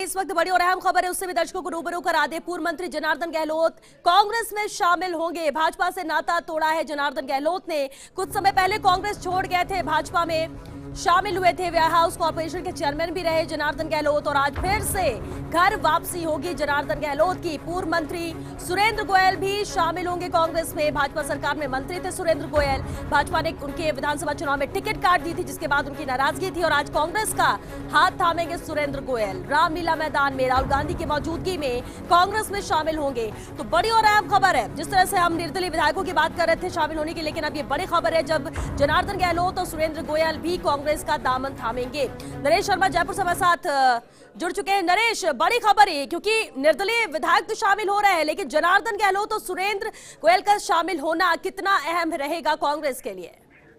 इस वक्त बड़ी और अहम खबर है, उससे भी दर्शकों को रूबरू करा दे। पूर्व मंत्री जनार्दन गहलोत कांग्रेस में शामिल होंगे। भाजपा से नाता तोड़ा है जनार्दन गहलोत ने। कुछ समय पहले कांग्रेस छोड़ गए थे, भाजपा में शामिल हुए थे। वेयर हाउस कॉर्पोरेशन के चेयरमैन भी रहे जनार्दन गहलोत और आज फिर से घर वापसी होगी जनार्दन गहलोत की। पूर्व मंत्री सुरेंद्र गोयल भी शामिल होंगे कांग्रेस में। भाजपा सरकार में मंत्री थे सुरेंद्र गोयल। भाजपा ने उनके विधानसभा चुनाव में टिकट काट दी थी, जिसके बाद उनकी नाराजगी थी और आज कांग्रेस का हाथ थामेंगे सुरेंद्र गोयल। रामलीला मैदान में राहुल गांधी की मौजूदगी में कांग्रेस में शामिल होंगे। तो बड़ी और अहम खबर है। जिस तरह से हम निर्दलीय विधायकों की बात कर रहे थे शामिल होने की, लेकिन अब ये बड़ी खबर है जब जनार्दन गहलोत और सुरेंद्र गोयल भी कांग्रेस का दामन थामेंगे। नरेश शर्मा जयपुर से हमारे साथ जुड़ चुके हैं। नरेश, बड़ी खबर है क्योंकि निर्दलीय विधायक तो शामिल हो रहे हैं, लेकिन जनार्दन गहलोत और सुरेंद्र गोयल का शामिल होना कितना अहम रहेगा कांग्रेस के लिए?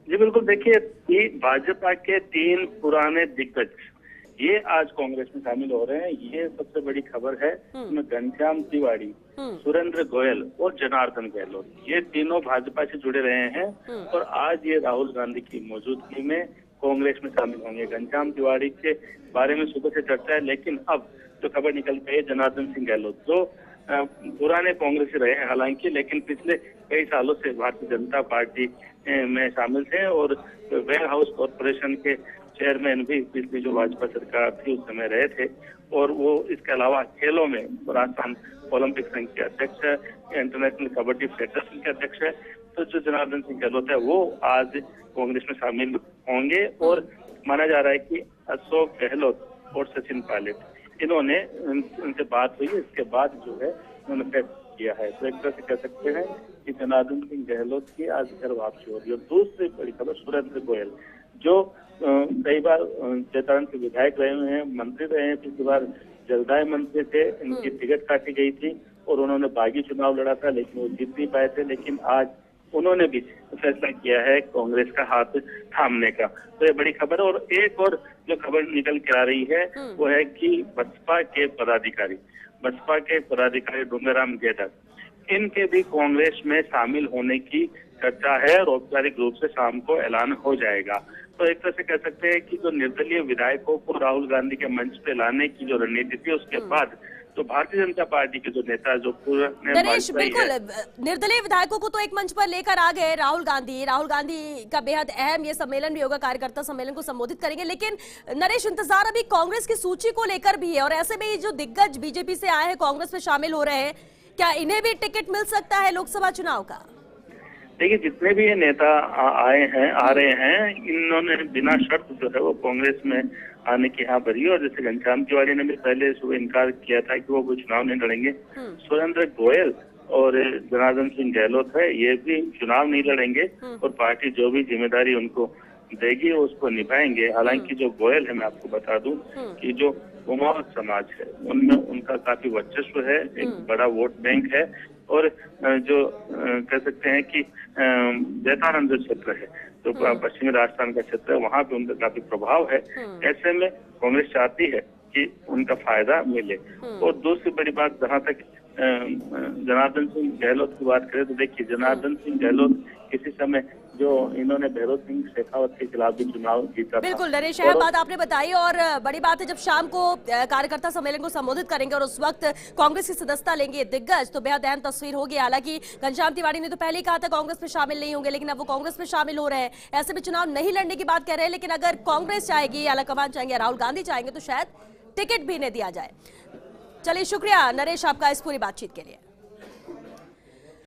जी बिल्कुल, देखिए भाजपा के 3 पुराने दिग्गज ये आज कांग्रेस में शामिल हो रहे हैं। ये सबसे बड़ी खबर है। इसमें घनश्याम तिवारी, सुरेंद्र गोयल और जनार्दन गहलोत, ये तीनों भाजपा से जुड़े रहे हैं और आज ये राहुल गांधी की मौजूदगी में कांग्रेस में शामिल होंगे। घनश्याम तिवारी के बारे में सुबह से चर्चा है, लेकिन अब जो खबर निकल गई है जनार्दन सिंह गहलोत जो पुराने कांग्रेस रहे हैं हालांकि, लेकिन पिछले कई सालों से भारतीय जनता पार्टी में शामिल थे और वेयर हाउस कॉर्पोरेशन के चेयरमैन भी पिछली जो भाजपा सरकार थी उस समय रहे थे। और वो इसके अलावा खेलों में राजस्थान ओलंपिक संघ के अध्यक्ष है, इंटरनेशनल कबड्डी फेडरेशन के अध्यक्ष है। तो जो जनार्दन सिंह गहलोत है वो आज कांग्रेस में शामिल होंगे और माना जा रहा है कि अशोक गहलोत और सचिन पायलट इन्होंने उनसे बात हुई, इसके बाद जो है उन्होंने फैसला किया है। तो एक तरह से कह सकते हैं कि जनार्दन सिंह गहलोत की आज घर वापसी हो रही है। और दूसरी बड़ी खबर सुरेंद्र गोयल जो कई बार चेतारण के विधायक रहे हुए हैं, मंत्री रहे हैं, पिछली बार जलदाय मंत्री थे, इनकी टिकट काटी गई थी और उन्होंने बागी चुनाव लड़ा था लेकिन वो जीत नहीं पाए थे। लेकिन आज उन्होंने भी फैसला किया है कांग्रेस का हाथ थामने का। तो ये बड़ी खबर है। और एक और जो खबर निकल के आ रही है वो है कि बसपा के पदाधिकारी डूंगराम गेडर, इनके भी कांग्रेस में शामिल होने की चर्चा है और औपचारिक रूप से शाम को ऐलान हो जाएगा। तो एक तरह से कह सकते हैं कि जो निर्दलीय विधायकों को राहुल गांधी के मंच पे लाने की जो रणनीति थी उसके बाद तो भारतीय जनता पार्टी के जो नेता जो नरेश, बिल्कुल निर्दलीय विधायकों को तो एक मंच पर लेकर आ गए राहुल गांधी का बेहद अहम ये सम्मेलन भी होगा, कार्यकर्ता सम्मेलन को संबोधित करेंगे। लेकिन नरेश, इंतजार अभी कांग्रेस की सूची को लेकर भी है और ऐसे में जो दिग्गज बीजेपी से आए हैं कांग्रेस में शामिल हो रहे हैं, क्या इन्हें भी टिकट मिल सकता है लोकसभा चुनाव का? देखिए, जितने भी ये नेता आ रहे हैं, इन्होंने बिना शर्त जो है वो कांग्रेस में आने की हाँ भरी। और जैसे घनश्याम तिवारी ने भी पहले सुबह इनकार किया था कि वो कोई चुनाव नहीं लड़ेंगे। सुरेंद्र गोयल और जनार्दन सिंह गहलोत है, ये भी चुनाव नहीं लड़ेंगे और पार्टी जो भी जिम्मेदारी उनको देगी उसको निभाएंगे। हालांकि जो गोयल है, मैं आपको बता दूं कि जो कुमाऊं समाज है उनमें उनका काफी वर्चस्व है, एक बड़ा वोट बैंक है और जो कह सकते हैं कि जैतानंद क्षेत्र है जो पश्चिमी राजस्थान का क्षेत्र है, वहाँ पे उनका काफी प्रभाव है। ऐसे में कांग्रेस चाहती है कि उनका फायदा मिले। और दूसरी बड़ी बात, जहाँ तक जनार्दन सिंह गहलोत की बात करें तो देखिए जनार्दन सिंह गहलोत किसी समय जो इन्होंने भैरव सिंह शेखावत के खिलाफ भी चुनाव जीता था। बिल्कुल नरेश, यह बात आपने बताई और बड़ी बात है जब शाम को कार्यकर्ता सम्मेलन को संबोधित करेंगे और उस वक्त कांग्रेस की सदस्यता लेंगे दिग्गज, तो बेहद अहम तस्वीर होगी। हालांकि घनश्याम तिवारी ने तो पहले ही कहा था कांग्रेस में शामिल नहीं होंगे, लेकिन अब वो कांग्रेस में शामिल हो रहे हैं। ऐसे में चुनाव नहीं लड़ने की बात कह रहे हैं, लेकिन अगर कांग्रेस चाहेगी, आलाकमान चाहेंगे, राहुल गांधी चाहेंगे तो शायद टिकट भी इन्हें दिया जाए। चलिए, शुक्रिया नरेश आपका इस पूरी बातचीत के लिए।